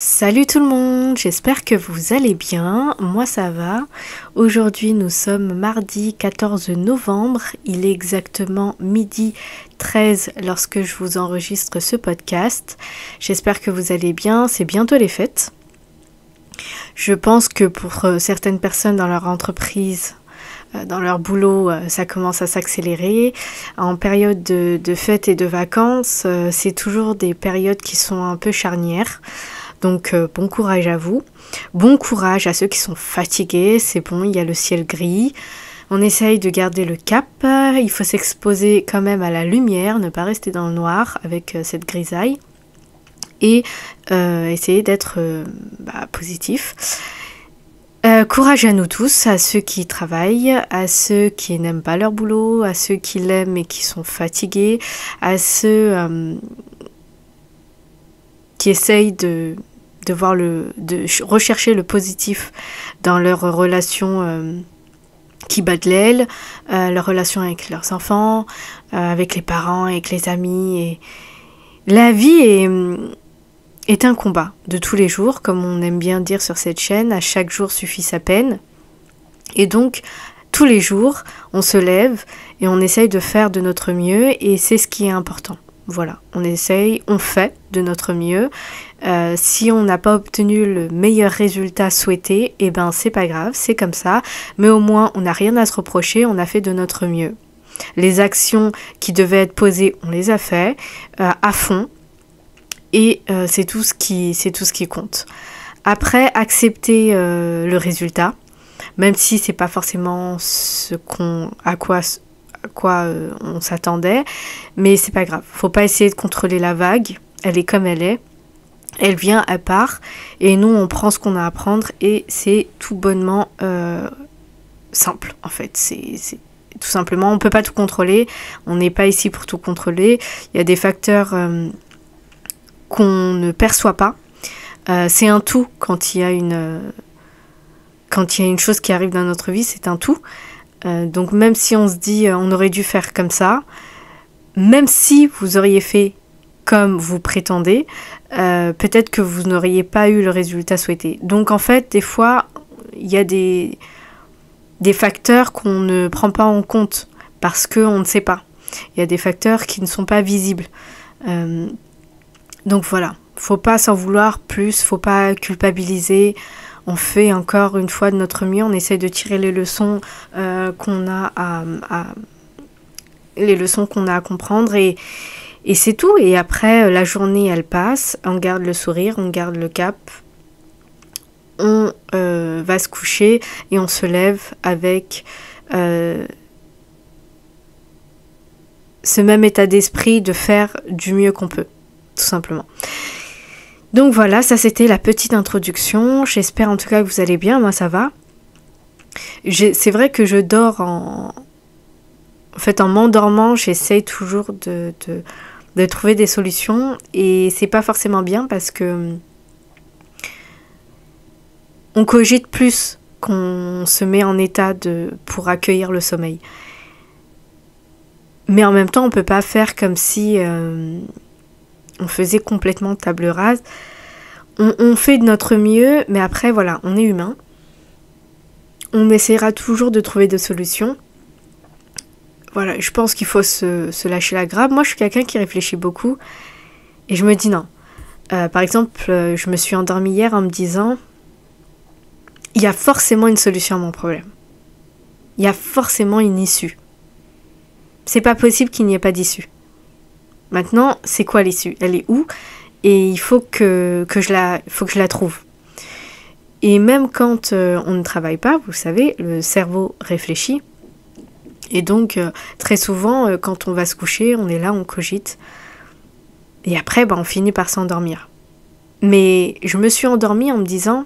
Salut tout le monde, j'espère que vous allez bien, moi ça va. Aujourd'hui nous sommes mardi 14 novembre, il est exactement midi 13 lorsque je vous enregistre ce podcast. J'espère que vous allez bien, c'est bientôt les fêtes. Je pense que pour certaines personnes dans leur entreprise, dans leur boulot, ça commence à s'accélérer. En période de fêtes et de vacances, c'est toujours des périodes qui sont un peu charnières. Donc bon courage à vous, bon courage à ceux qui sont fatigués, c'est bon, il y a le ciel gris, on essaye de garder le cap, il faut s'exposer quand même à la lumière, ne pas rester dans le noir avec cette grisaille et essayer d'être positif. Courage à nous tous, à ceux qui travaillent, à ceux qui n'aiment pas leur boulot, à ceux qui l'aiment et qui sont fatigués, à ceux qui essayent de rechercher le positif dans leurs relations qui battent l'aile, leurs relations avec leurs enfants, avec les parents, avec les amis. Et la vie est un combat de tous les jours, comme on aime bien dire sur cette chaîne, à chaque jour suffit sa peine. Et donc, tous les jours, on se lève et on essaye de faire de notre mieux et c'est ce qui est important. Voilà, on essaye, on fait de notre mieux. Si on n'a pas obtenu le meilleur résultat souhaité, eh ben c'est pas grave, c'est comme ça. Mais au moins, on n'a rien à se reprocher, on a fait de notre mieux. Les actions qui devaient être posées, on les a fait à fond. Et c'est tout ce qui compte. Après, accepter le résultat, même si c'est pas forcément à quoi on s'attendait, mais c'est pas grave. Faut pas essayer de contrôler la vague, elle est comme elle est, elle vient, elle part, et nous on prend ce qu'on a à prendre et c'est tout bonnement simple en fait. C'est tout simplement, on peut pas tout contrôler, on n'est pas ici pour tout contrôler. Il y a des facteurs qu'on ne perçoit pas. C'est un tout quand il y a une chose qui arrive dans notre vie, c'est un tout. Donc même si on se dit on aurait dû faire comme ça, même si vous auriez fait comme vous prétendez, peut-être que vous n'auriez pas eu le résultat souhaité. Donc en fait, des fois, il y a des facteurs qu'on ne prend pas en compte parce qu'on ne sait pas. Il y a des facteurs qui ne sont pas visibles. Donc voilà, faut pas s'en vouloir plus, faut pas culpabiliser. On fait encore une fois de notre mieux, on essaie de tirer les leçons qu'on a à comprendre et c'est tout. Et après, la journée, elle passe, on garde le sourire, on garde le cap, on va se coucher et on se lève avec ce même état d'esprit de faire du mieux qu'on peut, tout simplement. Donc voilà, ça c'était la petite introduction. J'espère en tout cas que vous allez bien, moi ça va. C'est vrai que je dors en m'endormant, j'essaye toujours de trouver des solutions et c'est pas forcément bien parce que on cogite plus qu'on se met en état pour accueillir le sommeil. Mais en même temps, on peut pas faire comme si on faisait complètement table rase. On fait de notre mieux, mais après, voilà, on est humain. On essaiera toujours de trouver des solutions. Voilà, je pense qu'il faut se lâcher la grappe. Moi, je suis quelqu'un qui réfléchit beaucoup. Et je me dis non. Par exemple, je me suis endormie hier en me disant il y a forcément une solution à mon problème. Il y a forcément une issue. C'est pas possible qu'il n'y ait pas d'issue. Maintenant, c'est quoi l'issue? Elle est où? Et il faut que je la trouve. Et même quand on ne travaille pas, vous savez, le cerveau réfléchit. Et donc, très souvent, quand on va se coucher, on est là, on cogite. Et après, on finit par s'endormir. Mais je me suis endormie en me disant,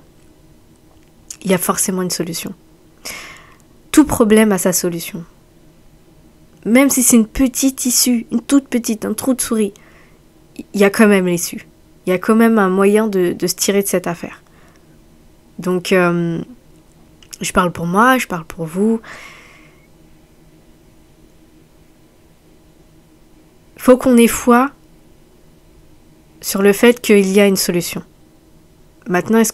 il y a forcément une solution. Tout problème a sa solution. Même si c'est une petite issue, une toute petite, un trou de souris, il y a quand même l'issue. Il y a quand même un moyen de se tirer de cette affaire. Donc, je parle pour moi, je parle pour vous. Il faut qu'on ait foi sur le fait qu'il y a une solution. Maintenant, est-ce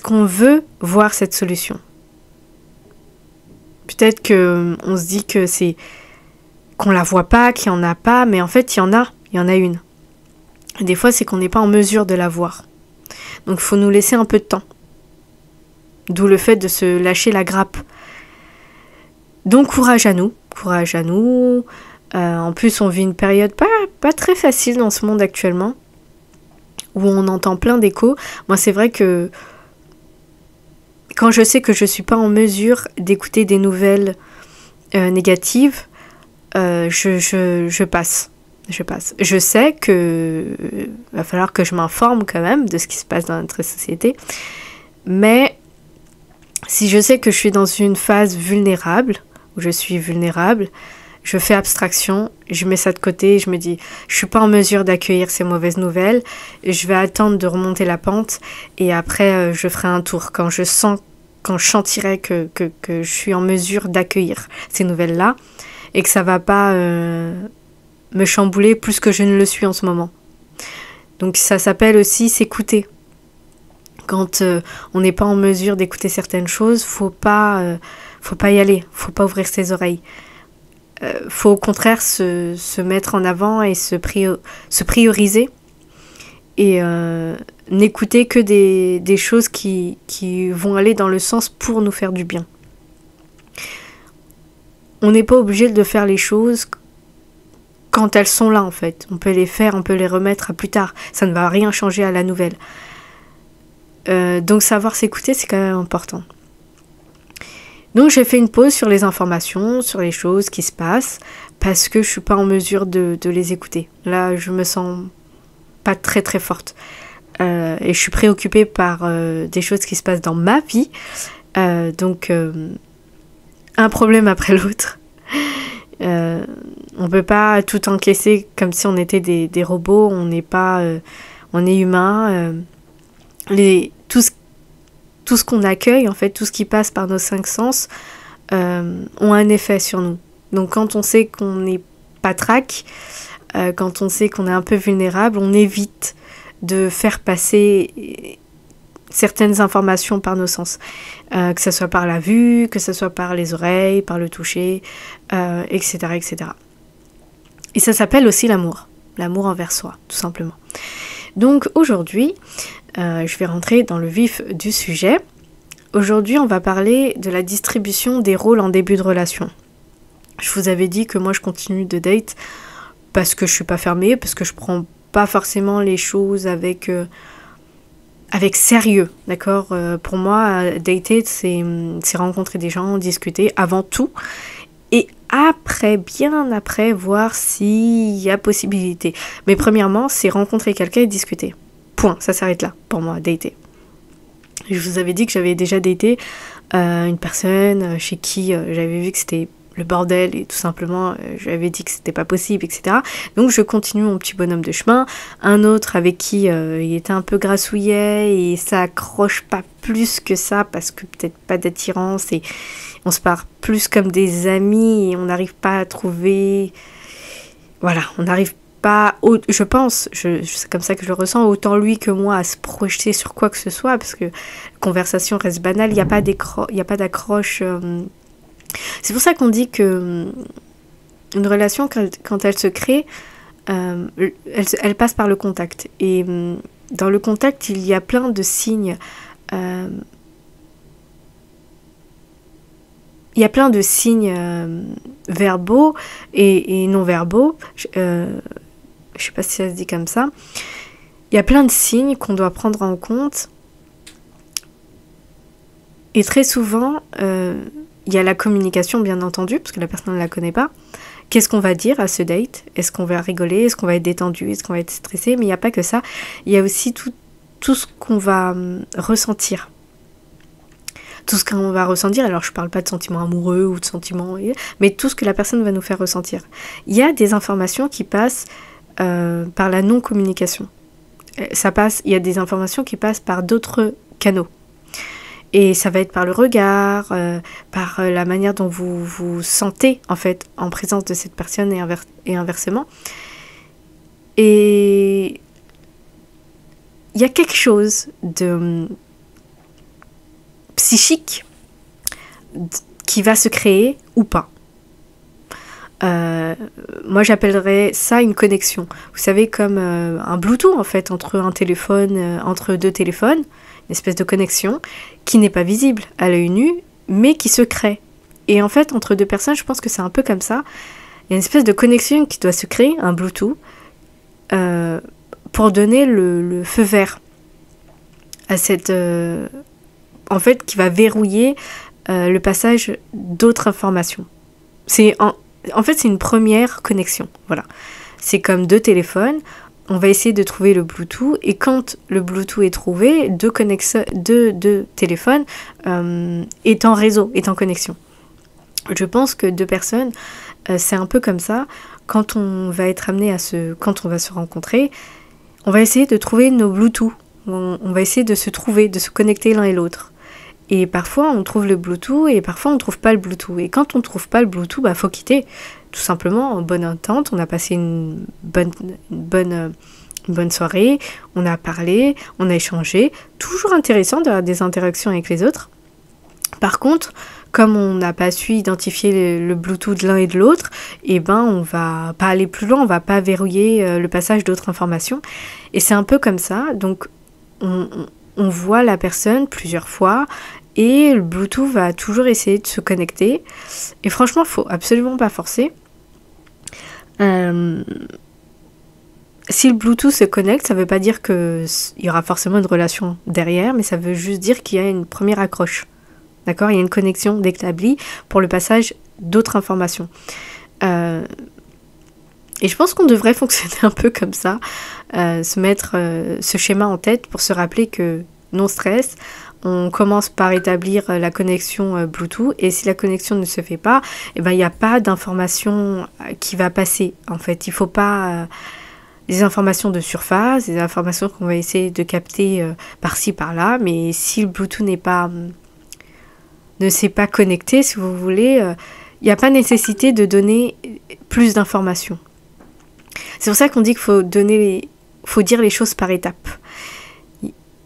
qu'on veut voir cette solution? Peut-être qu'on se dit que c'est qu'on la voit pas, qu'il n'y en a pas, mais en fait, il y en a une. Et des fois, c'est qu'on n'est pas en mesure de la voir. Donc, il faut nous laisser un peu de temps. D'où le fait de se lâcher la grappe. Donc, courage à nous. Courage à nous. En plus, on vit une période pas très facile dans ce monde actuellement, où on entend plein d'échos. Moi, c'est vrai que quand je sais que je ne suis pas en mesure d'écouter des nouvelles négatives, je passe. Je sais que va falloir que je m'informe quand même de ce qui se passe dans notre société. Mais si je sais que je suis dans une phase vulnérable, où je suis vulnérable, je fais abstraction, je mets ça de côté, je me dis, je suis pas en mesure d'accueillir ces mauvaises nouvelles, je vais attendre de remonter la pente et après je ferai un tour quand je sentirai que je suis en mesure d'accueillir ces nouvelles-là et que ça va pas me chambouler plus que je ne le suis en ce moment. Donc ça s'appelle aussi s'écouter. Quand on n'est pas en mesure d'écouter certaines choses, faut pas y aller, faut pas ouvrir ses oreilles. Faut au contraire se mettre en avant et se prioriser et n'écouter que des choses qui vont aller dans le sens pour nous faire du bien. On n'est pas obligé de faire les choses quand elles sont là en fait. On peut les faire, on peut les remettre à plus tard. Ça ne va rien changer à la nouvelle. Donc savoir s'écouter, c'est quand même important. Donc j'ai fait une pause sur les informations, sur les choses qui se passent, parce que je suis pas en mesure de les écouter. Là, je me sens pas très très forte. Et je suis préoccupée par des choses qui se passent dans ma vie. Donc un problème après l'autre. On peut pas tout encaisser comme si on était des robots. On n'est pas... on est humain. Tout ce qu'on accueille, en fait, tout ce qui passe par nos 5 sens, ont un effet sur nous. Donc quand on sait qu'on n'est pas trac, quand on sait qu'on est un peu vulnérable, on évite de faire passer certaines informations par nos sens. Que ce soit par la vue, que ce soit par les oreilles, par le toucher, etc., etc. Et ça s'appelle aussi l'amour. L'amour envers soi, tout simplement. Donc aujourd'hui, je vais rentrer dans le vif du sujet. Aujourd'hui, on va parler de la distribution des rôles en début de relation. Je vous avais dit que moi, je continue de date parce que je suis pas fermée, parce que je prends pas forcément les choses avec sérieux, d'accord. Pour moi, dater, c'est rencontrer des gens, discuter avant tout. Et après, bien après, voir s'il y a possibilité. Mais premièrement, c'est rencontrer quelqu'un et discuter. Point, ça s'arrête là, pour moi, dater. Je vous avais dit que j'avais déjà daté une personne chez qui j'avais vu que c'était le bordel et tout simplement, je lui avais dit que c'était pas possible, etc. Donc je continue mon petit bonhomme de chemin. Un autre avec qui il était un peu grassouillet et ça accroche pas plus que ça parce que peut-être pas d'attirance et on se parle plus comme des amis et on n'arrive pas à trouver... Voilà, on n'arrive pas, je pense, c'est comme ça que je le ressens, autant lui que moi à se projeter sur quoi que ce soit parce que la conversation reste banale, il n'y a pas d'accroche... C'est pour ça qu'on dit que une relation, quand elle se crée, elle passe par le contact. Et dans le contact, il y a plein de signes. Il y a plein de signes verbaux et non verbaux. Je sais pas si ça se dit comme ça. Il y a plein de signes qu'on doit prendre en compte. Et très souvent... il y a la communication, bien entendu, parce que la personne ne la connaît pas. Qu'est-ce qu'on va dire à ce date? Est-ce qu'on va rigoler? Est-ce qu'on va être détendu? Est-ce qu'on va être stressé? Mais il n'y a pas que ça. Il y a aussi tout ce qu'on va ressentir. Tout ce qu'on va ressentir, alors je ne parle pas de sentiments amoureux ou de sentiments... mais tout ce que la personne va nous faire ressentir. Il y a des informations qui passent par la non-communication. Il y a des informations qui passent par d'autres canaux. Et ça va être par le regard, par la manière dont vous vous sentez en fait en présence de cette personne et inversement. Et il y a quelque chose de psychique qui va se créer ou pas. Moi j'appellerais ça une connexion. Vous savez, comme un Bluetooth en fait, entre deux téléphones, une espèce de connexion qui n'est pas visible à l'œil nu, mais qui se crée. Et en fait, entre deux personnes, je pense que c'est un peu comme ça. Il y a une espèce de connexion qui doit se créer, un Bluetooth, pour donner le feu vert à cette... en fait, qui va verrouiller le passage d'autres informations. En fait, c'est une première connexion. Voilà. C'est comme deux téléphones. On va essayer de trouver le Bluetooth. Et quand le Bluetooth est trouvé, deux téléphones est en réseau, est en connexion. Je pense que deux personnes, c'est un peu comme ça. Quand on va être amené quand on va se rencontrer, on va essayer de trouver nos Bluetooth. On va essayer de se trouver, de se connecter l'un et l'autre. Et parfois, on trouve le Bluetooth et parfois, on ne trouve pas le Bluetooth. Et quand on ne trouve pas le Bluetooth, faut quitter. Tout simplement, en bonne entente, on a passé une bonne soirée, on a parlé, on a échangé. Toujours intéressant d'avoir des interactions avec les autres. Par contre, comme on n'a pas su identifier le Bluetooth de l'un et de l'autre, on va pas aller plus loin, on va pas verrouiller le passage d'autres informations. Et c'est un peu comme ça. Donc, on voit la personne plusieurs fois et le Bluetooth va toujours essayer de se connecter. Et franchement, il ne faut absolument pas forcer. Si le Bluetooth se connecte, ça ne veut pas dire qu'il y aura forcément une relation derrière, mais ça veut juste dire qu'il y a une première accroche. D'accord ? Il y a une connexion d'établie pour le passage d'autres informations. Et je pense qu'on devrait fonctionner un peu comme ça, se mettre ce schéma en tête pour se rappeler que non stress, on commence par établir la connexion Bluetooth et si la connexion ne se fait pas, il n'y a pas d'information qui va passer. En fait, il ne faut pas des informations de surface, des informations qu'on va essayer de capter par-ci, par-là, mais si le Bluetooth ne s'est pas connecté, si vous voulez, il n'y a pas nécessité de donner plus d'informations. C'est pour ça qu'on dit qu'il faut dire les choses par étapes.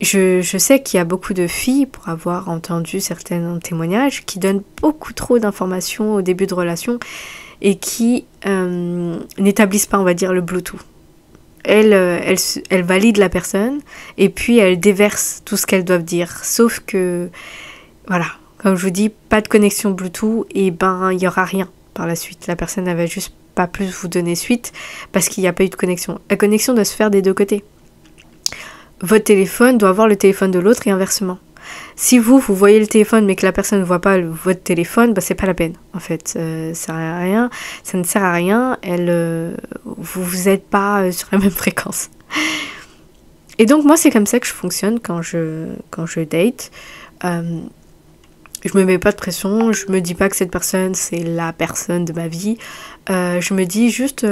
Je sais qu'il y a beaucoup de filles, pour avoir entendu certains témoignages, qui donnent beaucoup trop d'informations au début de relation et qui n'établissent pas, on va dire, le Bluetooth. Elles valident la personne et puis elles déversent tout ce qu'elles doivent dire. Sauf que, voilà, comme je vous dis, pas de connexion Bluetooth et il n'y aura rien par la suite. La personne ne va juste pas plus vous donner suite parce qu'il n'y a pas eu de connexion. La connexion doit se faire des deux côtés. Votre téléphone doit voir le téléphone de l'autre et inversement. Si vous voyez le téléphone mais que la personne ne voit pas votre téléphone, c'est pas la peine en fait. Ça ne sert à rien. Vous n'êtes pas sur la même fréquence. Et donc moi c'est comme ça que je fonctionne quand je date. Je me mets pas de pression, je me dis pas que cette personne c'est la personne de ma vie. Je me dis juste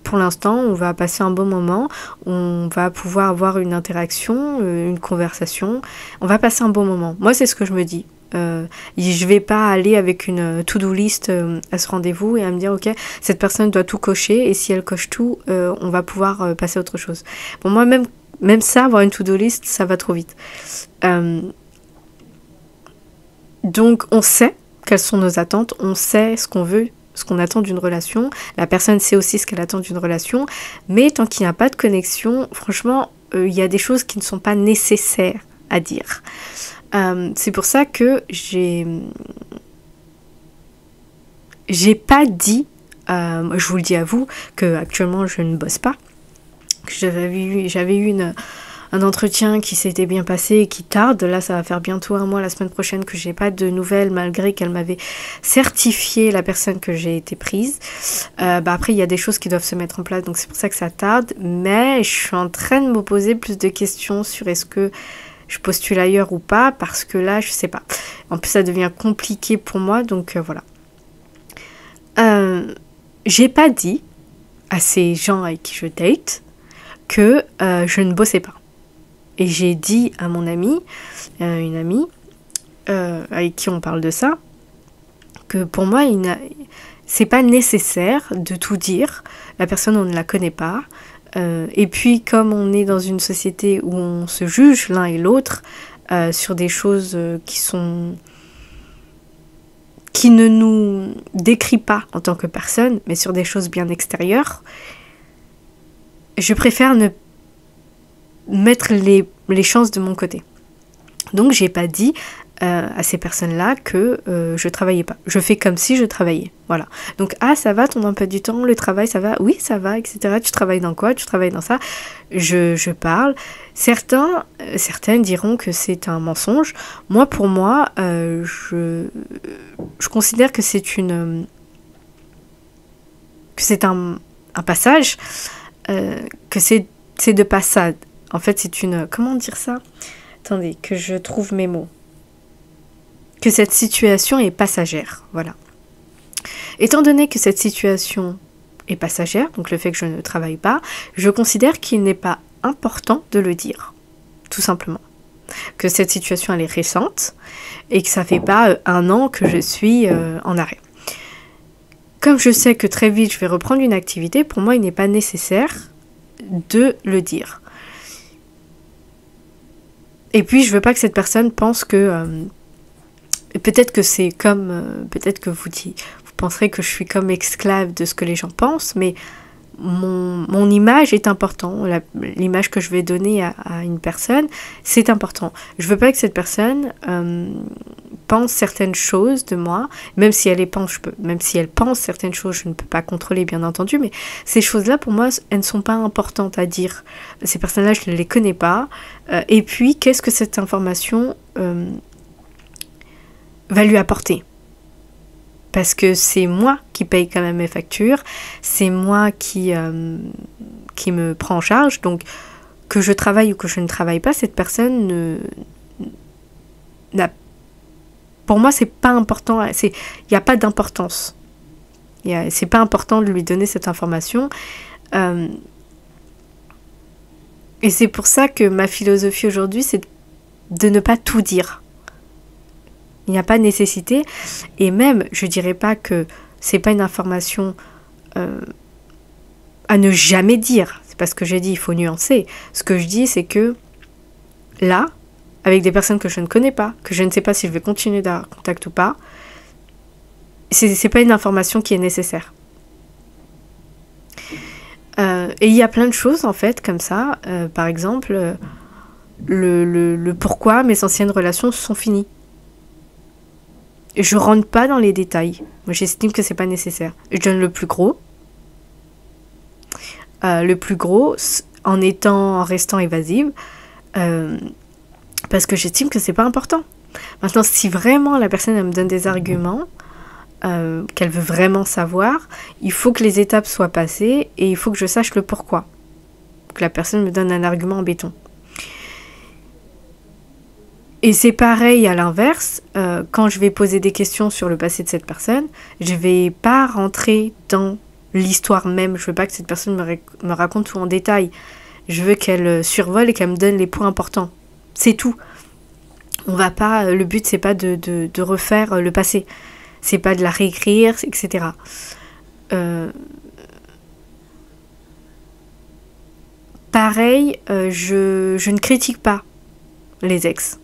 pour l'instant on va passer un bon moment, on va pouvoir avoir une interaction, une conversation, on va passer un bon moment. Moi c'est ce que je me dis. Je vais pas aller avec une to-do list à ce rendez-vous et à me dire ok cette personne doit tout cocher et si elle coche tout on va pouvoir passer à autre chose. Bon moi même ça, avoir une to-do list ça va trop vite. Donc on sait quelles sont nos attentes, on sait ce qu'on veut, ce qu'on attend d'une relation, la personne sait aussi ce qu'elle attend d'une relation, mais tant qu'il n'y a pas de connexion, franchement, il y a des choses qui ne sont pas nécessaires à dire. C'est pour ça que j'ai pas dit, je vous le dis à vous, que actuellement je ne bosse pas, que j'avais eu un entretien qui s'était bien passé et qui tarde. Là, ça va faire bientôt un mois la semaine prochaine que j'ai pas de nouvelles malgré qu'elle m'avait certifié la personne que j'ai été prise. Après, il y a des choses qui doivent se mettre en place, donc c'est pour ça que ça tarde. Mais je suis en train de me poser plus de questions sur est-ce que je postule ailleurs ou pas, parce que là, je sais pas. En plus, ça devient compliqué pour moi, donc voilà. J'ai pas dit à ces gens avec qui je date que je ne bossais pas. Et j'ai dit à mon amie, une amie avec qui on parle de ça, que pour moi, c'est pas nécessaire de tout dire. La personne, on ne la connaît pas. Et puis, comme on est dans une société où on se juge l'un et l'autre sur des choses qui ne nous décrivent pas en tant que personne, mais sur des choses bien extérieures, je préfère ne mettre les chances de mon côté. Donc, j'ai pas dit à ces personnes-là que je travaillais pas. Je fais comme si je travaillais. Voilà. Donc, ça va ton emploi du temps, le travail, ça va? Oui, ça va, etc. Tu travailles dans quoi? Tu travailles dans ça? Je parle. Certaines diront que c'est un mensonge. Moi, pour moi, je considère que c'est un passage, que c'est de passade. En fait, c'est comment dire ça? Attendez, que je trouve mes mots. Que cette situation est passagère, voilà. Étant donné que cette situation est passagère, donc le fait que je ne travaille pas, je considère qu'il n'est pas important de le dire, tout simplement. Que cette situation, elle est récente et que ça fait pas 1 an que je suis en arrêt. Comme je sais que très vite je vais reprendre une activité, pour moi, il n'est pas nécessaire de le dire. Et puis, je veux pas que cette personne pense que... peut-être que c'est comme... peut-être que vous penserez que je suis comme esclave de ce que les gens pensent, mais mon image est importante. L'image que je vais donner à une personne, c'est important. Je veux pas que cette personne pense certaines choses de moi, même si elle pense certaines choses, je ne peux pas contrôler, bien entendu, mais ces choses-là, pour moi, elles ne sont pas importantes à dire. Ces personnes-là, je ne les connais pas. Et puis, qu'est-ce que cette information va lui apporter? Parce que c'est moi qui paye quand même mes factures, c'est moi qui me prend en charge, donc que je travaille ou que je ne travaille pas, cette personne pour moi, c'est pas important, il n'y a pas d'importance. C'est pas important de lui donner cette information. Et c'est pour ça que ma philosophie aujourd'hui, c'est de ne pas tout dire. Il n'y a pas de nécessité. Et même, je dirais pas que c'est pas une information à ne jamais dire. C'est pas ce que j'ai dit, il faut nuancer. Ce que je dis, c'est que là, avec des personnes que je ne connais pas, que je ne sais pas si je vais continuer d'avoir contact ou pas, c'est pas une information qui est nécessaire. Et il y a plein de choses, en fait, comme ça. Par exemple, le pourquoi mes anciennes relations sont finies. Je rentre pas dans les détails. Moi, j'estime que c'est pas nécessaire. Je donne le plus gros. En restant évasive. Parce que j'estime que c'est pas important. Maintenant, si vraiment la personne elle me donne des arguments qu'elle veut vraiment savoir, il faut que les étapes soient passées et il faut que je sache le pourquoi. Que la personne me donne un argument en béton. Et c'est pareil à l'inverse, quand je vais poser des questions sur le passé de cette personne, je vais pas rentrer dans l'histoire même. Je veux pas que cette personne me raconte tout en détail. Je veux qu'elle survole et qu'elle me donne les points importants. C'est tout. On va pas. Le but c'est pas de refaire le passé. C'est pas de la réécrire, etc. Pareil, je ne critique pas les ex.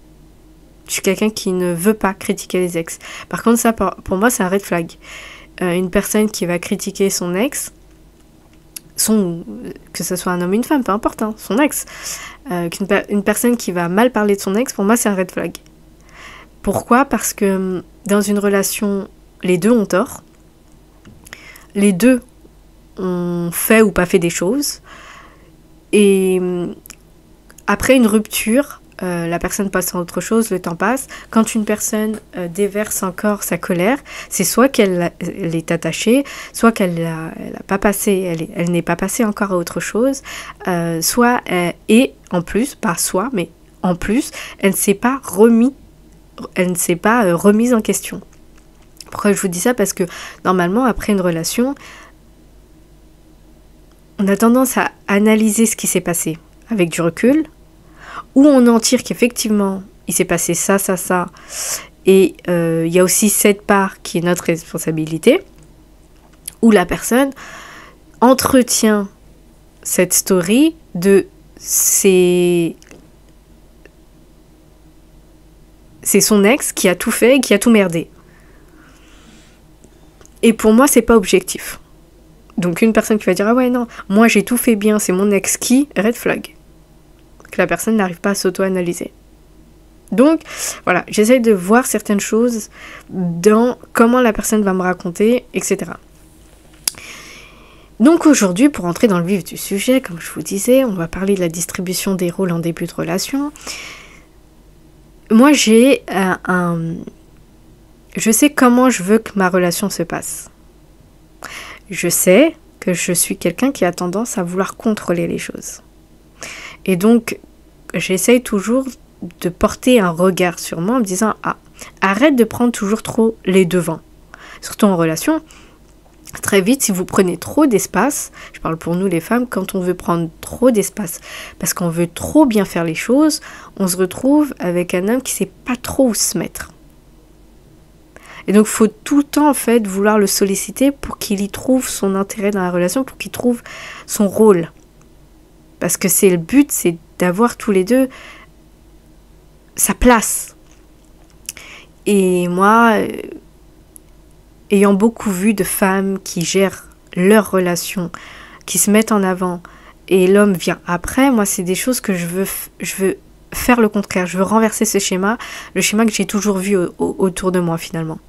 Je suis quelqu'un qui ne veut pas critiquer les ex. Par contre, ça, pour moi, c'est un red flag. Une personne qui va critiquer son ex, que ce soit un homme ou une femme, peu importe, hein, son ex. Une personne qui va mal parler de son ex, pour moi, c'est un red flag. Pourquoi? Parce que dans une relation, les deux ont tort. Les deux ont fait ou pas fait des choses. Et après une rupture, la personne passe à autre chose, le temps passe. Quand une personne déverse encore sa colère, c'est soit qu'elle est attachée, soit qu'elle n'a pas passé, elle n'est pas passée encore à autre chose, soit et en plus, pas soit, mais en plus, elle ne s'est pas remise en question. Pourquoi je vous dis ça? Parce que normalement, après une relation, on a tendance à analyser ce qui s'est passé avec du recul, où on en tire qu'effectivement, il s'est passé ça, et il y a aussi cette part qui est notre responsabilité, où la personne entretient cette story de c'est son ex qui a tout fait et qui a tout merdé. Et pour moi, c'est pas objectif. Donc une personne qui va dire ah ouais non, moi j'ai tout fait bien, c'est mon ex qui, red flag. Que la personne n'arrive pas à s'auto-analyser. Donc voilà, j'essaie de voir certaines choses dans comment la personne va me raconter, etc. Donc aujourd'hui, pour entrer dans le vif du sujet, comme je vous disais, on va parler de la distribution des rôles en début de relation. Moi j'ai je sais comment je veux que ma relation se passe. Je sais que je suis quelqu'un qui a tendance à vouloir contrôler les choses. Et donc, j'essaye toujours de porter un regard sur moi en me disant « Ah, arrête de prendre toujours trop les devants. » Surtout en relation, très vite, si vous prenez trop d'espace, je parle pour nous les femmes, quand on veut prendre trop d'espace, parce qu'on veut trop bien faire les choses, on se retrouve avec un homme qui ne sait pas trop où se mettre. Et donc, il faut tout le temps, en fait, vouloir le solliciter pour qu'il y trouve son intérêt dans la relation, pour qu'il trouve son rôle. Parce que c'est le but, c'est d'avoir tous les deux sa place. Et moi, ayant beaucoup vu de femmes qui gèrent leur relation, qui se mettent en avant, et l'homme vient après, moi, c'est des choses que je veux faire le contraire. Je veux renverser ce schéma, le schéma que j'ai toujours vu autour de moi, finalement.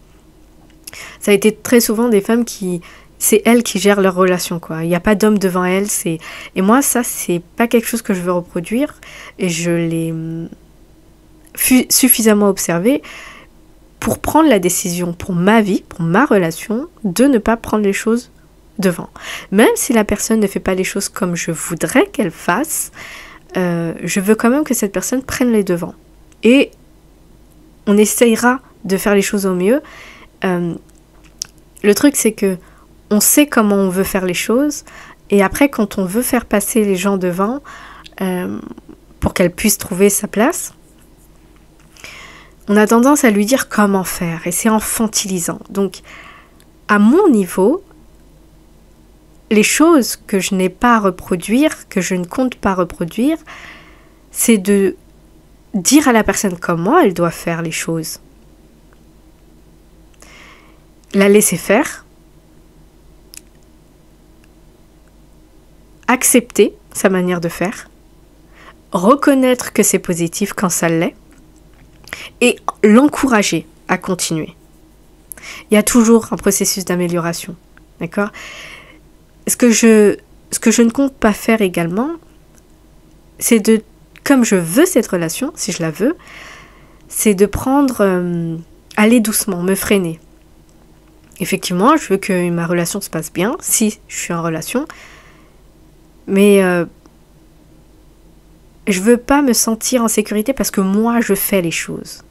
Ça a été très souvent des femmes c'est elles qui gèrent leur relation, quoi. Il n'y a pas d'homme devant elles. Et moi, ça, c'est pas quelque chose que je veux reproduire. Et je l'ai suffisamment observé pour prendre la décision pour ma vie, pour ma relation, de ne pas prendre les choses devant. Même si la personne ne fait pas les choses comme je voudrais qu'elle fasse, je veux quand même que cette personne prenne les devants. Et on essayera de faire les choses au mieux. Le truc, c'est que on sait comment on veut faire les choses, et après, quand on veut faire passer les gens devant, pour qu'elle puisse trouver sa place, on a tendance à lui dire comment faire, et c'est infantilisant. Donc, à mon niveau, les choses que je n'ai pas à reproduire, que je ne compte pas reproduire, c'est de dire à la personne comment elle doit faire les choses. La laisser faire, accepter sa manière de faire, reconnaître que c'est positif quand ça l'est, et l'encourager à continuer. Il y a toujours un processus d'amélioration, d'accord ? Ce que je ne compte pas faire également, c'est de, comme je veux cette relation, si je la veux, c'est de prendre, aller doucement, me freiner. Effectivement, je veux que ma relation se passe bien, si je suis en relation, mais je veux pas me sentir en sécurité parce que moi, je fais les choses.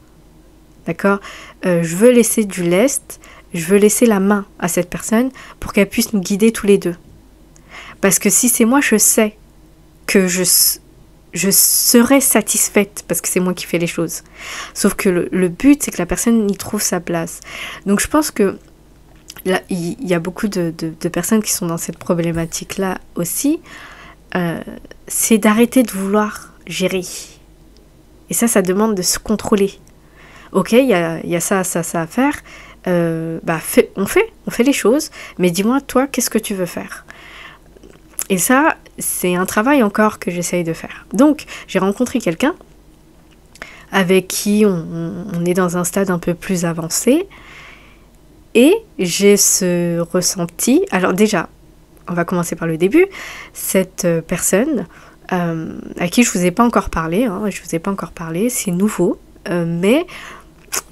D'accord ? Je veux laisser du lest, je veux laisser la main à cette personne pour qu'elle puisse nous guider tous les deux. Parce que si c'est moi, je sais que je serai satisfaite parce que c'est moi qui fais les choses. Sauf que le but, c'est que la personne y trouve sa place. Donc je pense que là, il y a beaucoup de personnes qui sont dans cette problématique-là aussi. C'est d'arrêter de vouloir gérer. Et ça demande de se contrôler. Ok, il y a ça à faire. On fait les choses. Mais dis-moi, toi, qu'est-ce que tu veux faire ? Et ça, c'est un travail encore que j'essaye de faire. Donc, j'ai rencontré quelqu'un avec qui on est dans un stade un peu plus avancé. Et j'ai ce ressenti. Alors déjà, on va commencer par le début. Cette personne à qui je ne vous ai pas encore parlé, c'est nouveau, mais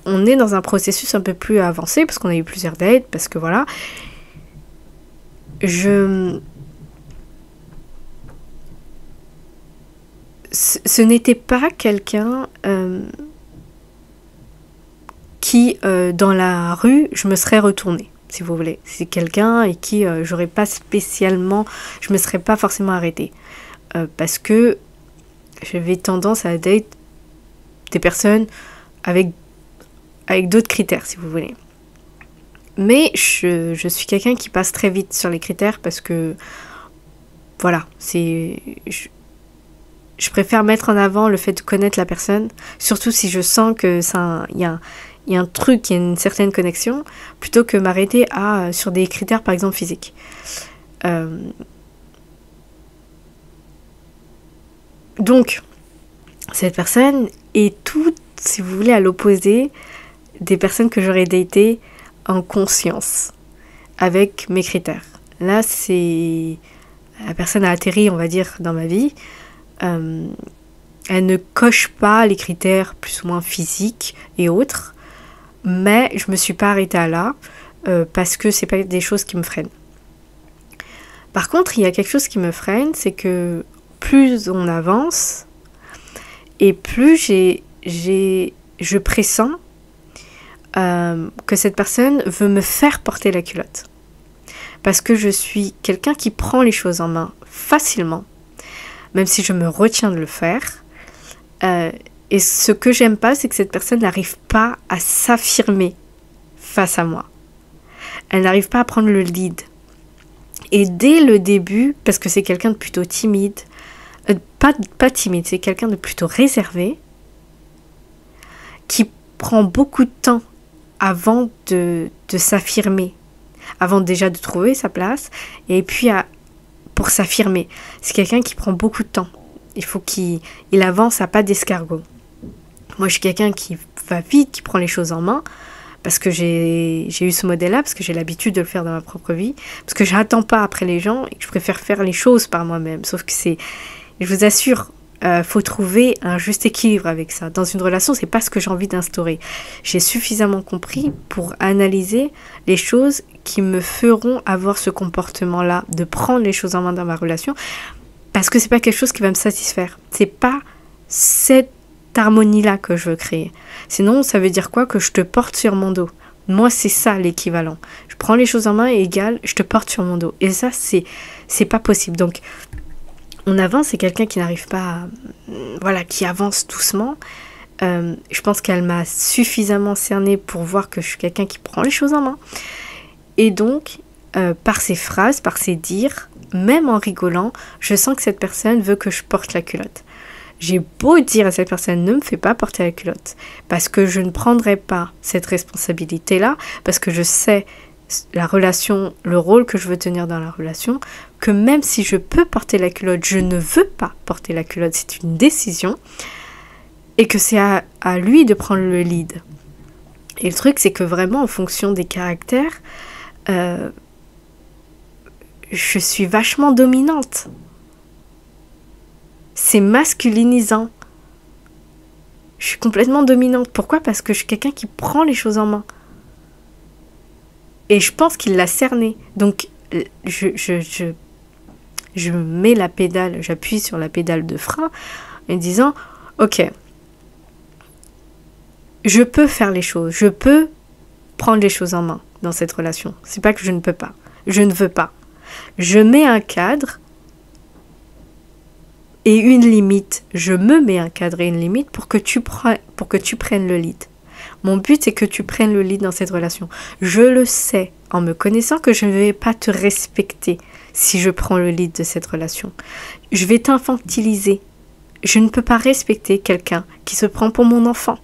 on est dans un processus un peu plus avancé parce qu'on a eu plusieurs dates, parce que voilà, ce n'était pas quelqu'un qui, dans la rue, je me serais retournée, si vous voulez. C'est quelqu'un et qui, j'aurais pas spécialement, je me serais pas forcément arrêtée. Parce que j'avais tendance à date des personnes avec d'autres critères, si vous voulez. Mais je suis quelqu'un qui passe très vite sur les critères parce que voilà, je préfère mettre en avant le fait de connaître la personne, surtout si je sens que il y a un truc, il y a une certaine connexion, plutôt que m'arrêter sur des critères, par exemple, physiques. Donc, cette personne est toute, si vous voulez, à l'opposé des personnes que j'aurais datées en conscience, avec mes critères. Là, la personne a atterri, on va dire, dans ma vie. Elle ne coche pas les critères plus ou moins physiques et autres, mais je me suis pas arrêtée à là, parce que c'est pas des choses qui me freinent. Par contre, il y a quelque chose qui me freine, c'est que plus on avance, et plus je pressens que cette personne veut me faire porter la culotte. Parce que je suis quelqu'un qui prend les choses en main facilement, même si je me retiens de le faire. Et ce que j'aime pas, c'est que cette personne n'arrive pas à s'affirmer face à moi. Elle n'arrive pas à prendre le lead. Et dès le début, parce que c'est quelqu'un de plutôt timide, pas timide, c'est quelqu'un de plutôt réservé, qui prend beaucoup de temps avant de s'affirmer, avant déjà de trouver sa place, et puis pour s'affirmer. C'est quelqu'un qui prend beaucoup de temps. Il faut qu'il avance à pas d'escargot. Moi, je suis quelqu'un qui va vite, qui prend les choses en main, parce que j'ai eu ce modèle-là, parce que j'ai l'habitude de le faire dans ma propre vie, parce que je n'attends pas après les gens, et que je préfère faire les choses par moi-même. Sauf que je vous assure, faut trouver un juste équilibre avec ça. Dans une relation, c'est pas ce que j'ai envie d'instaurer. J'ai suffisamment compris pour analyser les choses qui me feront avoir ce comportement-là, de prendre les choses en main dans ma relation, parce que c'est pas quelque chose qui va me satisfaire. C'est pas cette harmonie-là que je veux créer. Sinon, ça veut dire quoi? Que je te porte sur mon dos. Moi, c'est ça l'équivalent. Je prends les choses en main et égal, je te porte sur mon dos. Et ça, c'est pas possible. Donc, on avance, c'est quelqu'un qui n'arrive pas qui avance doucement. Je pense qu'elle m'a suffisamment cernée pour voir que je suis quelqu'un qui prend les choses en main. Et donc, par ses phrases, par ses dires, même en rigolant, je sens que cette personne veut que je porte la culotte. J'ai beau dire à cette personne, ne me fais pas porter la culotte, parce que je ne prendrai pas cette responsabilité-là, parce que je sais la relation, le rôle que je veux tenir dans la relation, que même si je peux porter la culotte, je ne veux pas porter la culotte, c'est une décision, et que c'est à lui de prendre le lead. Et le truc, c'est que vraiment, en fonction des caractères, je suis vachement dominante. C'est masculinisant. Je suis complètement dominante. Pourquoi? Parce que je suis quelqu'un qui prend les choses en main. Et je pense qu'il l'a cerné. Donc, je mets la pédale, j'appuie sur la pédale de frein en disant, ok, je peux faire les choses, je peux prendre les choses en main dans cette relation. C'est pas que je ne peux pas, je ne veux pas. Je mets un cadre et une limite. Je me mets un cadre et une limite pour que tu prennes le lead. Mon but, c'est que tu prennes le lead dans cette relation. Je le sais, en me connaissant, que je ne vais pas te respecter si je prends le lead de cette relation. Je vais t'infantiliser. Je ne peux pas respecter quelqu'un qui se prend pour mon enfant.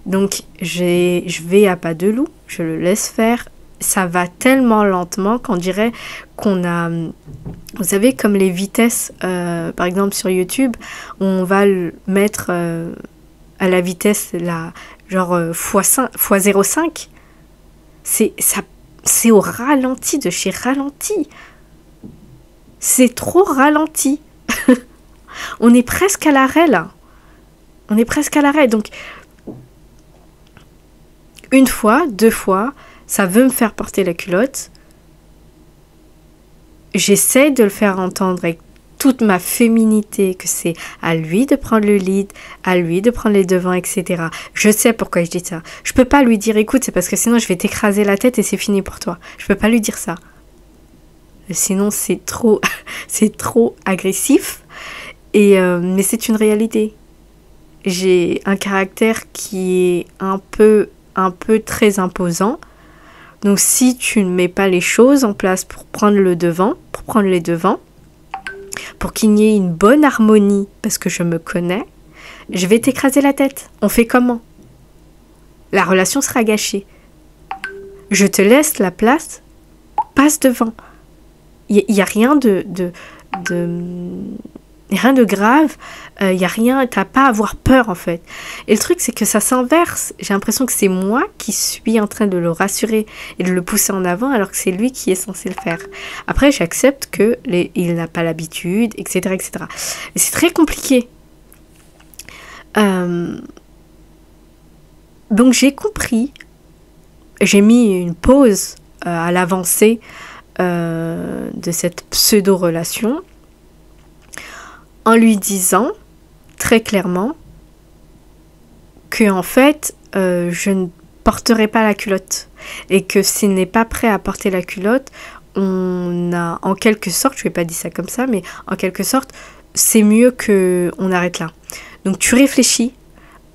Donc, je vais à pas de loup, je le laisse faire. Ça va tellement lentement qu'on dirait qu'on a... Vous savez, comme les vitesses, par exemple sur YouTube, on va le mettre à la vitesse, genre x0,5. C'est au ralenti, de chez ralenti. C'est trop ralenti. On est presque à l'arrêt, là. On est presque à l'arrêt. Donc, une fois, 2 fois, ça veut me faire porter la culotte. J'essaie de le faire entendre avec toute ma féminité, que c'est à lui de prendre le lead, à lui de prendre les devants, etc. Je sais pourquoi je dis ça. Je peux pas lui dire, écoute, c'est parce que sinon je vais t'écraser la tête et c'est fini pour toi. Je peux pas lui dire ça. Sinon c'est trop agressif. Mais c'est une réalité. J'ai un caractère qui est un peu très imposant. Donc si tu ne mets pas les choses en place pour prendre les devants, pour qu'il y ait une bonne harmonie, parce que je me connais, je vais t'écraser la tête. On fait comment? La relation sera gâchée. Je te laisse la place, passe devant. Il n'y a rien rien de grave, il n'y a rien, t'as pas à avoir peur en fait. Et le truc c'est que ça s'inverse, j'ai l'impression que c'est moi qui suis en train de le rassurer et de le pousser en avant alors que c'est lui qui est censé le faire. Après j'accepte il n'a pas l'habitude, etc. etc. Et c'est très compliqué. Donc j'ai compris, j'ai mis une pause à l'avancée de cette pseudo-relation en lui disant très clairement que en fait je ne porterai pas la culotte et que s'il n'est pas prêt à porter la culotte, on a en quelque sorte, je vais pas dire ça comme ça, mais en quelque sorte c'est mieux que on arrête là. Donc tu réfléchis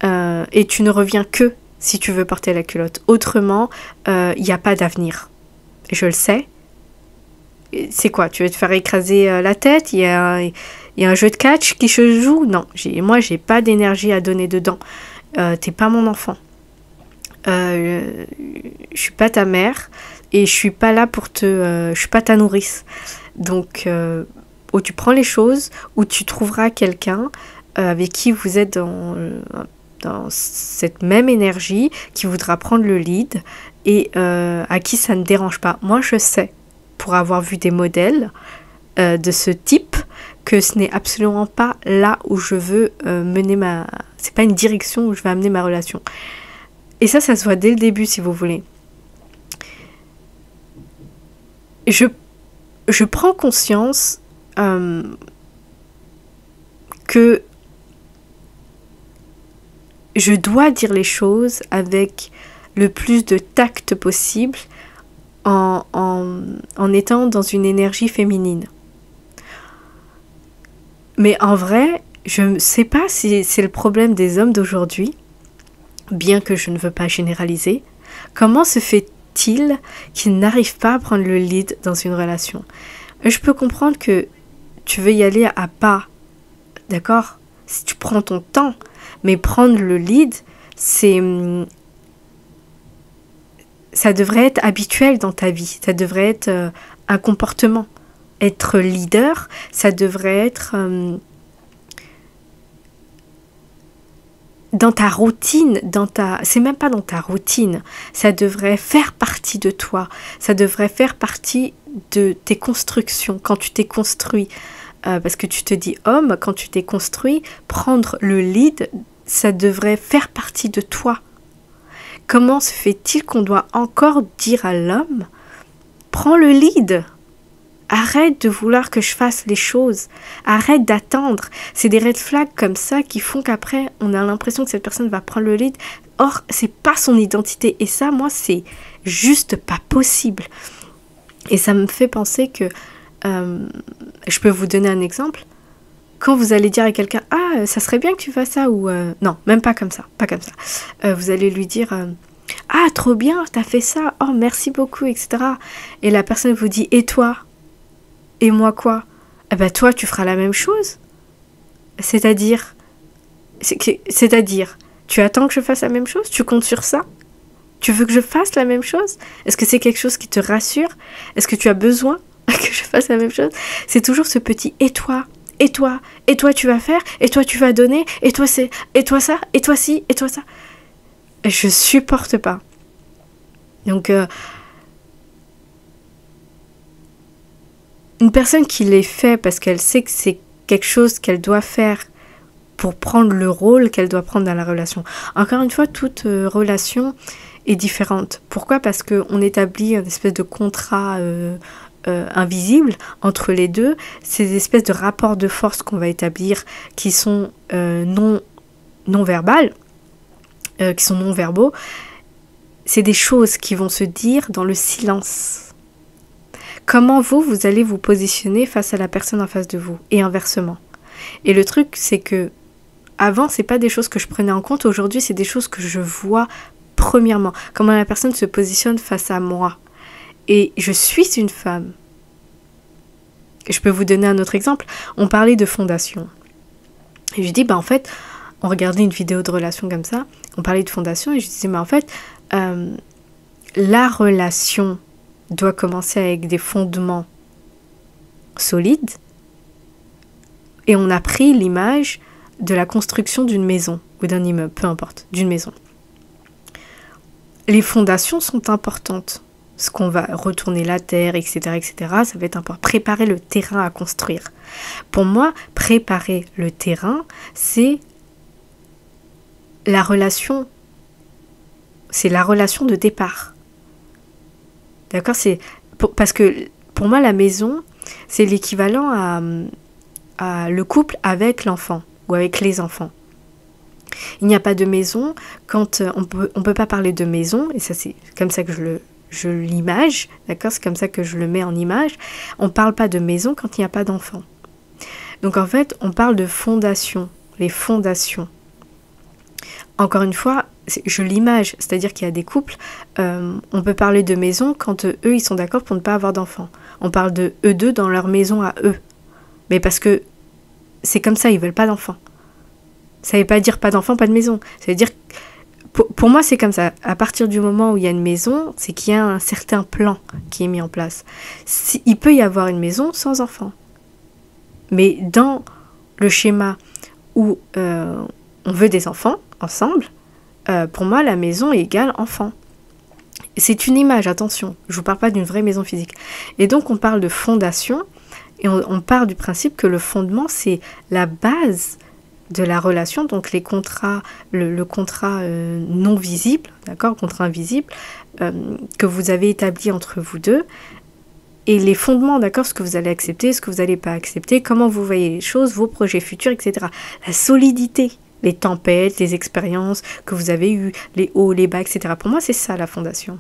et tu ne reviens que si tu veux porter la culotte. Autrement, il n'y a pas d'avenir. Je le sais. C'est quoi? Tu veux te faire écraser la tête? Il y a un jeu de catch qui se joue? Non, moi j'ai pas d'énergie à donner dedans. T'es pas mon enfant. Je suis pas ta mère et je suis pas là je suis pas ta nourrice. Donc, ou tu prends les choses, ou tu trouveras quelqu'un avec qui vous êtes dans cette même énergie, qui voudra prendre le lead et à qui ça ne dérange pas. Moi, je sais, pour avoir vu des modèles de ce type, que ce n'est absolument pas là où je veux mener c'est pas une direction où je vais amener ma relation. Et ça se voit dès le début, si vous voulez. Je prends conscience que je dois dire les choses avec le plus de tact possible en étant dans une énergie féminine. Mais en vrai, je ne sais pas si c'est le problème des hommes d'aujourd'hui, bien que je ne veux pas généraliser. Comment se fait-il qu'ils n'arrivent pas à prendre le lead dans une relation? Je peux comprendre que tu veux y aller à pas, d'accord? Si tu prends ton temps, mais prendre le lead, ça devrait être habituel dans ta vie, ça devrait être un comportement. Être leader, ça devrait être dans ta routine, c'est même pas dans ta routine, ça devrait faire partie de toi, ça devrait faire partie de tes constructions, quand tu t'es construit, parce que tu te dis homme, quand tu t'es construit, prendre le lead, ça devrait faire partie de toi. Comment se fait-il qu'on doit encore dire à l'homme, prends le lead? Arrête de vouloir que je fasse les choses. Arrête d'attendre. C'est des red flags comme ça qui font qu'après, on a l'impression que cette personne va prendre le lead. Or, c'est pas son identité. Et ça, moi, c'est juste pas possible. Et ça me fait penser que... je peux vous donner un exemple. Quand vous allez dire à quelqu'un, « Ah, ça serait bien que tu fasses ça » ou... non, même pas comme ça. Pas comme ça. Vous allez lui dire... Ah, trop bien, t'as fait ça. Oh, merci beaucoup, etc. Et la personne vous dit, « Et toi ?» Et moi quoi? Eh ben toi tu feras la même chose. C'est-à-dire, tu attends que je fasse la même chose? Tu comptes sur ça? Tu veux que je fasse la même chose? Est-ce que c'est quelque chose qui te rassure? Est-ce que tu as besoin que je fasse la même chose? C'est toujours ce petit et toi tu vas faire, et toi tu vas donner, et toi c'est, et toi ça, et toi ci, et toi ça. Je supporte pas. Donc une personne qui les fait parce qu'elle sait que c'est quelque chose qu'elle doit faire pour prendre le rôle qu'elle doit prendre dans la relation. Encore une fois, toute relation est différente. Pourquoi? Parce qu'on établit une espèce de contrat invisible entre les deux. Ces espèces de rapports de force qu'on va établir qui sont non verbales, qui sont non verbaux. C'est des choses qui vont se dire dans le silence. Comment vous allez vous positionner face à la personne en face de vous et inversement. Et le truc, c'est que avant, c'est pas des choses que je prenais en compte. Aujourd'hui, c'est des choses que je vois premièrement, comment la personne se positionne face à moi. Et je suis une femme. Je peux vous donner un autre exemple. On parlait de fondation. Et je dis, en fait, on regardait une vidéo de relation comme ça, on parlait de fondation, et je disais, en fait, la relation doit commencer avec des fondements solides. Et on a pris l'image de la construction d'une maison, ou d'un immeuble, peu importe, d'une maison. Les fondations sont importantes. Ce qu'on va retourner la terre, etc., ça va être important. Préparer le terrain à construire. Pour moi, préparer le terrain, c'est la relation de départ. D'accord ? Parce que pour moi, la maison, c'est l'équivalent à le couple avec l'enfant ou avec les enfants. Il n'y a pas de maison quand on peut pas parler de maison, et ça c'est comme ça que je l'image, d'accord, c'est comme ça que je le mets en image. On parle pas de maison quand il n'y a pas d'enfant. Donc en fait, on parle de fondation, les fondations. Encore une fois, je l'image, c'est-à-dire qu'il y a des couples, on peut parler de maison quand eux, ils sont d'accord pour ne pas avoir d'enfants. On parle de eux deux dans leur maison à eux. Mais parce que c'est comme ça, ils veulent pas d'enfants. Ça ne veut pas dire pas d'enfants, pas de maison. Ça veut dire, pour moi, c'est comme ça. À partir du moment où il y a une maison, c'est qu'il y a un certain plan qui est mis en place. Il peut y avoir une maison sans enfants. Mais dans le schéma où on veut des enfants ensemble, pour moi, la maison est égale enfant. C'est une image, attention. Je ne vous parle pas d'une vraie maison physique. Et donc, on parle de fondation et on part du principe que le fondement, c'est la base de la relation, donc les contrats, le contrat non visible, d'accord, contrat invisible, que vous avez établi entre vous deux, et les fondements, d'accord, ce que vous allez accepter, ce que vous n'allez pas accepter, comment vous voyez les choses, vos projets futurs, etc. La solidité, les tempêtes, les expériences que vous avez eues, les hauts, les bas, etc. Pour moi, c'est ça la fondation.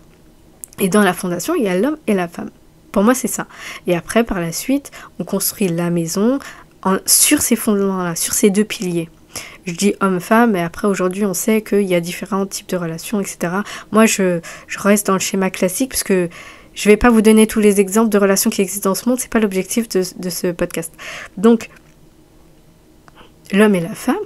Et dans la fondation, il y a l'homme et la femme. Pour moi, c'est ça. Et après, par la suite, on construit la maison sur ces fondements-là, sur ces deux piliers. Je dis homme-femme, et après, aujourd'hui, on sait qu'il y a différents types de relations, etc. Moi, je reste dans le schéma classique, parce que je ne vais pas vous donner tous les exemples de relations qui existent dans ce monde, ce n'est pas l'objectif de ce podcast. Donc, l'homme et la femme,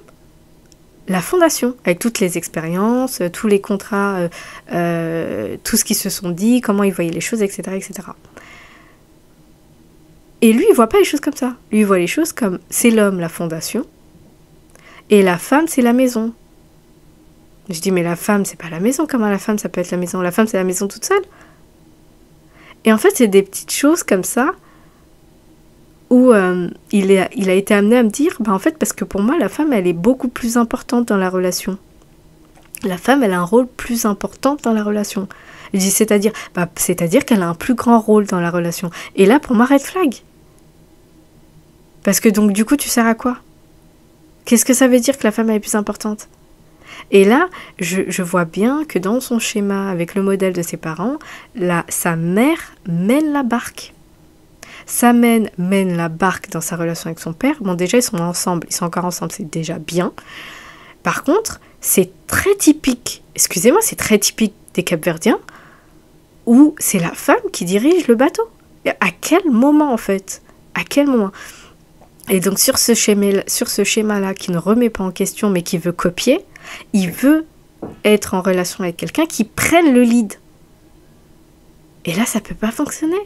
la fondation, avec toutes les expériences, tous les contrats, tout ce qu'ils se sont dit, comment ils voyaient les choses, etc., etc. Et lui, il ne voit pas les choses comme ça. Lui, il voit les choses comme c'est l'homme, la fondation, et la femme, c'est la maison. Je dis, mais la femme, c'est pas la maison. Comment la femme, ça peut être la maison ? La femme, c'est la maison toute seule. Et en fait, c'est des petites choses comme ça où il a été amené à me dire, en fait, parce que pour moi, la femme, elle est beaucoup plus importante dans la relation. La femme, elle a un rôle plus important dans la relation. Je dis, c'est-à-dire qu'elle a un plus grand rôle dans la relation. Et là, pour moi, red flag. Parce que donc, du coup, tu sers à quoi ? Qu'est-ce que ça veut dire que la femme elle est plus importante ? Et là, je vois bien que dans son schéma, avec le modèle de ses parents, sa mère mène la barque. Sa mène la barque dans sa relation avec son père. Bon, déjà, ils sont encore ensemble, c'est déjà bien. Par contre, c'est très typique, c'est très typique des Capverdiens, où c'est la femme qui dirige le bateau. À quel moment, en fait ? À quel moment ? Et donc, sur ce schéma-là, qui ne remet pas en question, mais qui veut copier, il veut être en relation avec quelqu'un qui prenne le lead. Et là, ça ne peut pas fonctionner.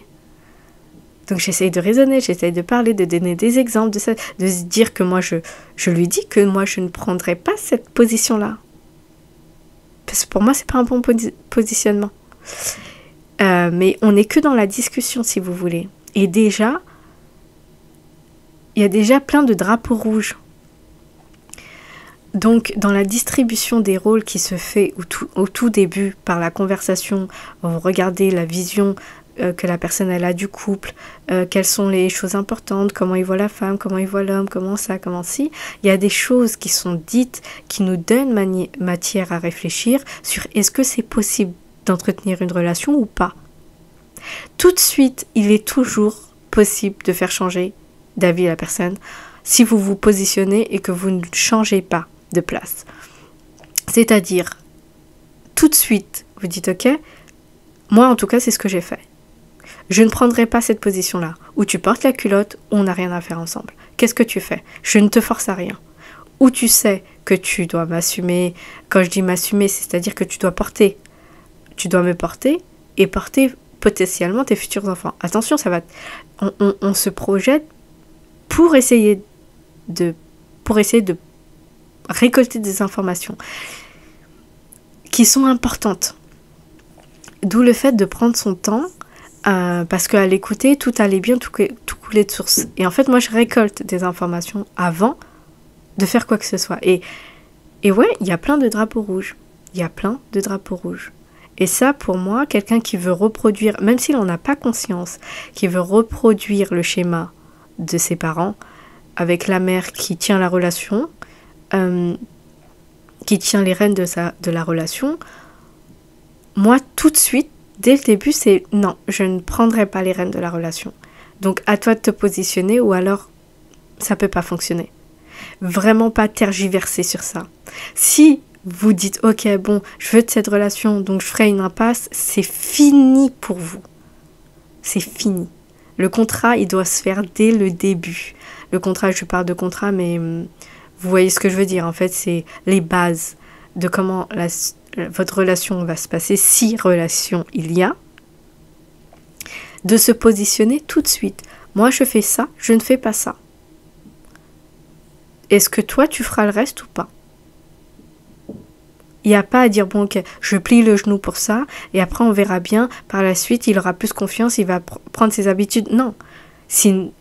Donc, j'essaye de raisonner, j'essaye de parler, de donner des exemples, de se dire que moi, je lui dis que moi, je ne prendrai pas cette position-là. Parce que pour moi, c'est pas un bon positionnement. Mais on n'est que dans la discussion, si vous voulez. Et déjà, il y a déjà plein de drapeaux rouges. Donc, dans la distribution des rôles qui se fait au tout début par la conversation, vous regardez la vision que la personne elle a du couple, quelles sont les choses importantes, comment il voit la femme, comment il voit l'homme, comment ça, comment ci. Il y a des choses qui sont dites qui nous donnent matière à réfléchir sur est-ce que c'est possible d'entretenir une relation ou pas. Tout de suite, il est toujours possible de faire changer d'avis la personne si vous vous positionnez et que vous ne changez pas de place. C'est-à-dire, tout de suite, vous dites ok, moi en tout cas c'est ce que j'ai fait. Je ne prendrai pas cette position-là, où tu portes la culotte, où on n'a rien à faire ensemble. Qu'est-ce que tu fais? Je ne te force à rien. Ou tu sais que tu dois m'assumer, quand je dis m'assumer, c'est-à-dire que tu dois me porter et porter potentiellement tes futurs enfants. Attention, on se projette pour essayer de récolter des informations qui sont importantes. D'où le fait de prendre son temps, parce qu'à l'écouter, tout allait bien, tout coulait de source. Et en fait, moi, je récolte des informations avant de faire quoi que ce soit. Et ouais, il y a plein de drapeaux rouges. Et ça, pour moi, quelqu'un qui veut reproduire, même s'il n'en a pas conscience, qui veut reproduire le schéma de ses parents, avec la mère qui tient la relation, qui tient les rênes de la relation, moi, tout de suite, dès le début, c'est non, je ne prendrai pas les rênes de la relation. Donc, à toi de te positionner ou alors, ça peut pas fonctionner. Vraiment pas tergiverser sur ça. Si vous dites, ok, bon, je veux de cette relation, donc je ferai une impasse, c'est fini pour vous. C'est fini. Le contrat, il doit se faire dès le début. Le contrat, je parle de contrat, mais vous voyez ce que je veux dire. En fait, c'est les bases de comment votre relation va se passer, si relation il y a, de se positionner tout de suite. Moi, je fais ça, je ne fais pas ça. Est-ce que toi, tu feras le reste ou pas? Il n'y a pas à dire, bon, ok, je plie le genou pour ça, et après, on verra bien, par la suite, il aura plus confiance, il va prendre ses habitudes. Non, c'est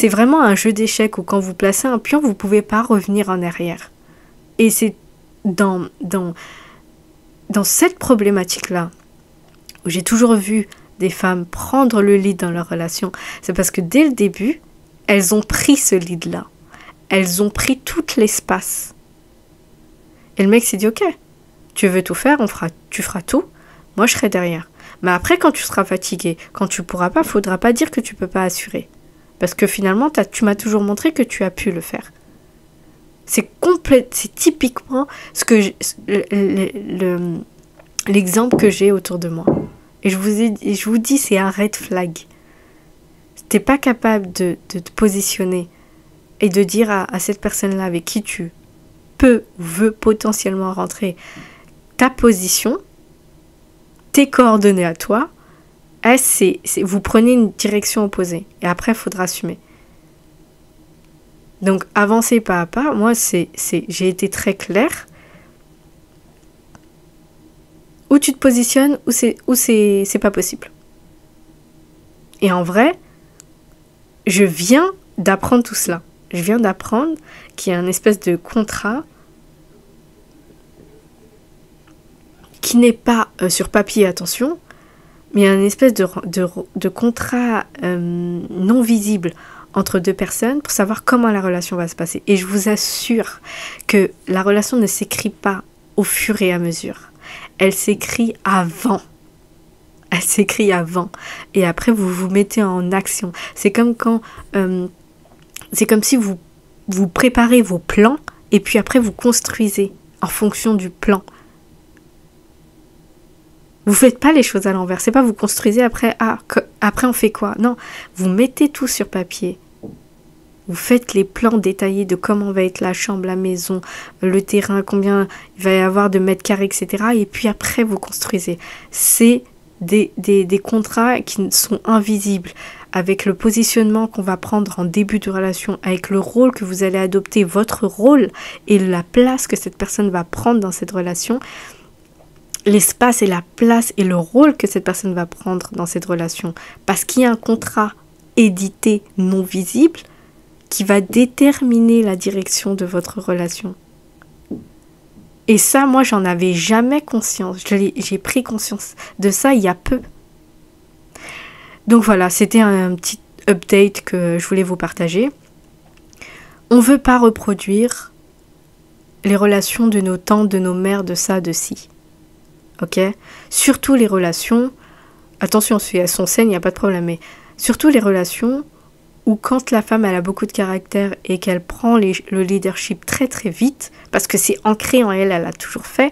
vraiment un jeu d'échecs où quand vous placez un pion, vous ne pouvez pas revenir en arrière. Et c'est dans cette problématique-là, où j'ai toujours vu des femmes prendre le lead dans leur relation, c'est parce que dès le début, elles ont pris ce lead-là. Elles ont pris tout l'espace. Et le mec s'est dit, ok, tu veux tout faire, tu feras tout, moi je serai derrière. Mais après, quand tu seras fatigué, quand tu pourras pas, faudra pas dire que tu peux pas assurer. Parce que finalement, tu m'as toujours montré que tu as pu le faire. C'est typiquement l'exemple que j'ai autour de moi. Et je vous dis, c'est un red flag. T'es pas capable de te positionner et de dire à cette personne-là avec qui tu peux ou veux potentiellement rentrer ta position, tes coordonnées à toi, vous prenez une direction opposée. Et après, il faudra assumer. Donc, avancer pas à pas, moi, j'ai été très claire. Où tu te positionnes, où c'est pas possible. Et en vrai, je viens d'apprendre tout cela. Je viens d'apprendre qu'il y a une espèce de contrat qui n'est pas sur papier, attention, mais il y a une espèce de contrat non visible entre deux personnes pour savoir comment la relation va se passer. Et je vous assure que la relation ne s'écrit pas au fur et à mesure. Elle s'écrit avant. Elle s'écrit avant. Et après, vous vous mettez en action. C'est comme si vous préparez vos plans et puis après vous construisez en fonction du plan. Vous faites pas les choses à l'envers. C'est pas vous construisez après on fait quoi? Non, vous mettez tout sur papier. Vous faites les plans détaillés de comment va être la chambre, la maison, le terrain, combien il va y avoir de mètres carrés, etc. Et puis après, vous construisez. C'est des contrats qui sont invisibles, avec le positionnement qu'on va prendre en début de relation, avec le rôle que vous allez adopter, votre rôle et la place que cette personne va prendre dans cette relation, l'espace et la place et le rôle que cette personne va prendre dans cette relation. Parce qu'il y a un contrat édité non visible qui va déterminer la direction de votre relation. Et ça, moi, j'en avais jamais conscience. J'ai pris conscience de ça il y a peu. Donc voilà, c'était un petit update que je voulais vous partager. On ne veut pas reproduire les relations de nos tantes, de nos mères, de ça, de ci. Ok? Surtout les relations, attention, si elles sont saines, il n'y a pas de problème, mais surtout les relations où quand la femme elle a beaucoup de caractère et qu'elle prend le leadership très très vite, parce que c'est ancré en elle, elle a toujours fait,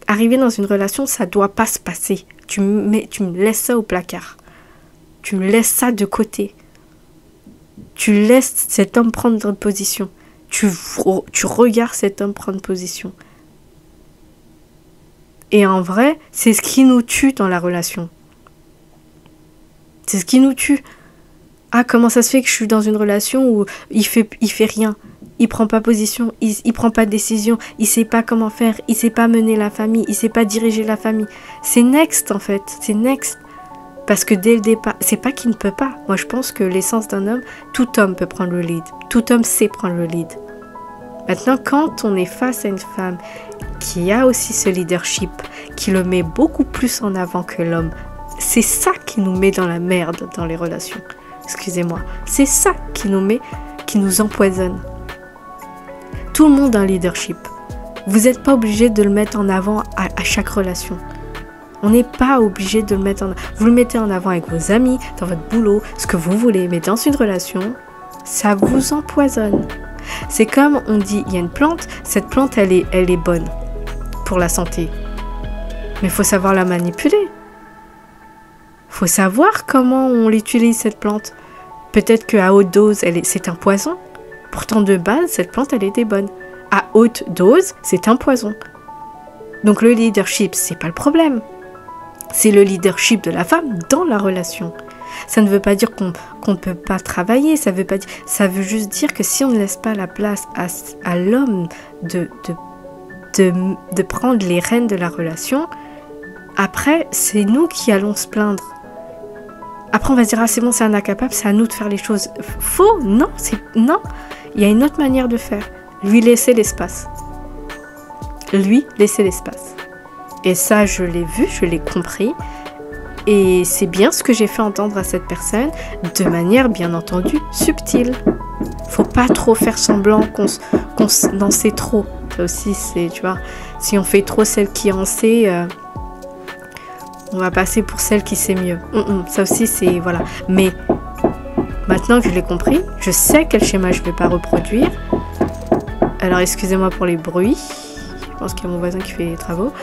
arriver dans une relation, ça doit pas se passer. Tu me laisses ça au placard. Tu laisses ça de côté. Tu laisses cet homme prendre position. Tu regardes cet homme prendre position. Et en vrai, c'est ce qui nous tue dans la relation. C'est ce qui nous tue. Ah, comment ça se fait que je suis dans une relation où il fait rien. Il prend pas position, il prend pas de décision, il sait pas comment faire, il sait pas mener la famille, il sait pas diriger la famille. C'est next en fait, c'est next. Parce que dès le départ, c'est pas qu'il ne peut pas. Moi je pense que l'essence d'un homme, tout homme peut prendre le lead. Tout homme sait prendre le lead. Maintenant, quand on est face à une femme qui a aussi ce leadership, qui le met beaucoup plus en avant que l'homme, c'est ça qui nous met dans la merde dans les relations. Excusez-moi. C'est ça qui nous empoisonne. Tout le monde a un leadership. Vous n'êtes pas obligé de le mettre en avant à chaque relation. On n'est pas obligé de le mettre en avant. Vous le mettez en avant avec vos amis, dans votre boulot, ce que vous voulez. Mais dans une relation, ça vous empoisonne. C'est comme on dit, il y a une plante, cette plante, elle est bonne pour la santé. Mais il faut savoir la manipuler. Il faut savoir comment on l'utilise, cette plante. Peut-être qu'à haute dose, c'est un poison. Pourtant, de base, cette plante, elle était bonne. À haute dose, c'est un poison. Donc le leadership, c'est pas le problème. C'est le leadership de la femme dans la relation. Ça ne veut pas dire qu'on ne peut pas travailler. Ça veut juste dire que si on ne laisse pas la place à l'homme de prendre les rênes de la relation, après, c'est nous qui allons se plaindre. Après, on va se dire, ah c'est bon, c'est un incapable, c'est à nous de faire les choses. Faux, non, non. Il y a une autre manière de faire. Lui laisser l'espace. Lui laisser l'espace. Et ça, je l'ai vu, je l'ai compris. Et c'est bien ce que j'ai fait entendre à cette personne, de manière, bien entendu, subtile. Faut pas trop faire semblant qu'on en sait trop. Ça aussi, c'est, tu vois, si on fait trop celle qui en sait... on va passer pour celle qui sait mieux. Ça aussi, c'est... Voilà. Mais maintenant que je l'ai compris, je sais quel schéma je ne vais pas reproduire. Alors, excusez-moi pour les bruits. Je pense qu'il y a mon voisin qui fait les travaux.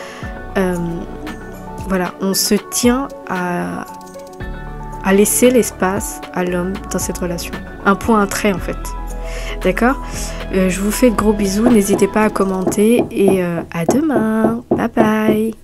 Voilà, on se tient à laisser l'espace à l'homme dans cette relation. Un point, un trait, en fait. D'accord ? Je vous fais de gros bisous. N'hésitez pas à commenter. Et à demain. Bye bye.